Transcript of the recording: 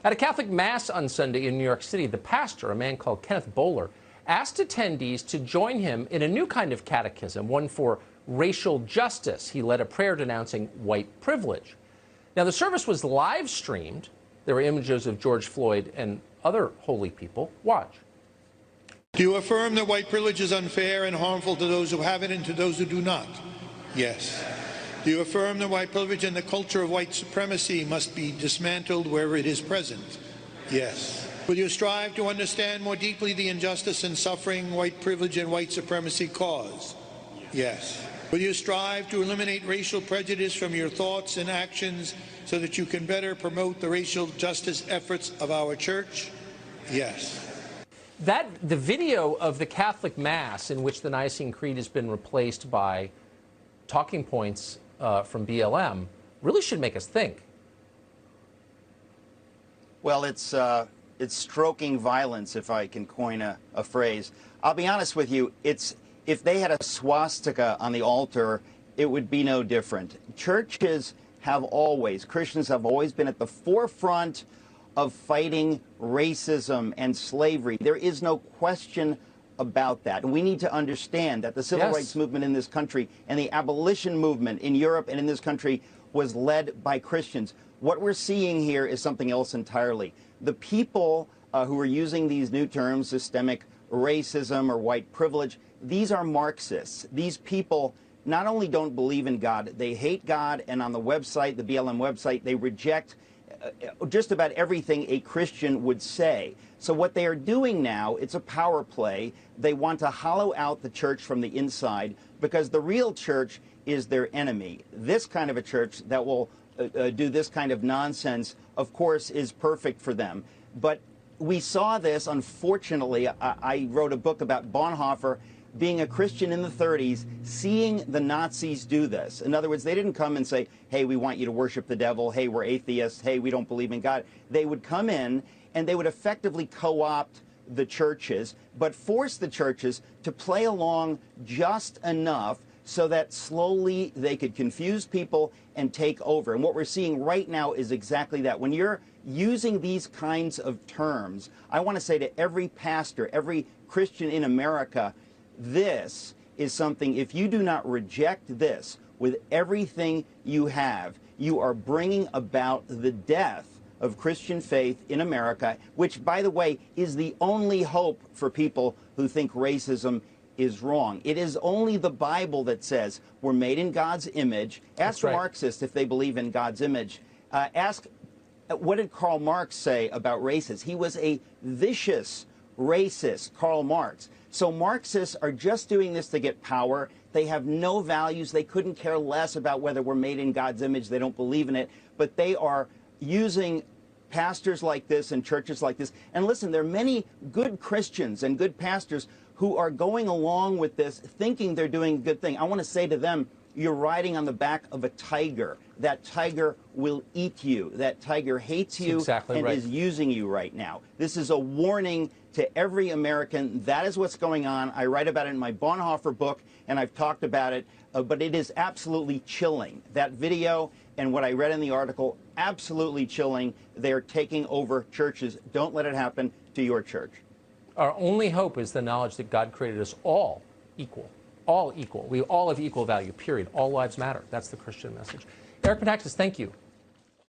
At a Catholic Mass on Sunday in New York City, the pastor, a man called Kenneth Bowler, asked attendees to join him in a new kind of catechism, one for racial justice. He led a prayer denouncing white privilege. Now, the service was live streamed. There were images of George Floyd and other holy people. Watch. Do you affirm that white privilege is unfair and harmful to those who have it and to those who do not? Yes. Do you affirm that white privilege and the culture of white supremacy must be dismantled wherever it is present? Yes. Will you strive to understand more deeply the injustice and suffering white privilege and white supremacy cause? Yes. Will you strive to eliminate racial prejudice from your thoughts and actions so that you can better promote the racial justice efforts of our church? Yes. The video of the Catholic Mass in which the Nicene Creed has been replaced by talking points from BLM really should make us think. Well, it's stroking violence, if I can coin a phrase. I'll be honest with you, if they had a swastika on the altar, it would be no different. Christians have always been at the forefront of fighting racism and slavery. There is no question about that. And we need to understand that the civil rights movement in this country and the abolition movement in Europe and in this country was led by Christians. What we're seeing here is something else entirely. The people who are using these new terms, systemic racism or white privilege, these are Marxists. These people not only don't believe in God, they hate God, and on the website, the BLM website, they reject just about everything a Christian would say. So what they are doing now, it's a power play. They want to hollow out the church from the inside because the real church is their enemy. This kind of a church that will do this kind of nonsense, of course, is perfect for them. But we saw this, unfortunately. I wrote a book about Bonhoeffer being a Christian in the 30s, seeing the Nazis do this. In other words, they didn't come and say, hey, we want you to worship the devil. Hey, we're atheists. Hey, we don't believe in God. They would come in and they would effectively co-opt the churches, but force the churches to play along just enough so that slowly they could confuse people and take over. And what we're seeing right now is exactly that. When you're using these kinds of terms, I want to say to every pastor, every Christian in America, this is something, if you do not reject this with everything you have, you are bringing about the death of Christian faith in America, which, by the way, is the only hope for people who think racism is wrong. It is only the Bible that says we're made in God's image. Ask Marxists if they believe in God's image. Ask, what did Karl Marx say about racists? He was a vicious racist, Karl Marx. So Marxists are just doing this to get power. They have no values. They couldn't care less about whether we're made in God's image. They don't believe in it. But they are using pastors like this and churches like this. And listen, there are many good Christians and good pastors who are going along with this, thinking they're doing a good thing. I want to say to them, you're riding on the back of a tiger. That tiger will eat you. That tiger hates you and is using you right now. This is a warning to every American. That is what's going on. I write about it in my Bonhoeffer book, and I've talked about it, but it is absolutely chilling. That video and what I read in the article, absolutely chilling. They're taking over churches. Don't let it happen to your church. Our only hope is the knowledge that God created us all equal. All equal. We all have equal value, period. All lives matter. That's the Christian message. Eric Metaxas, thank you.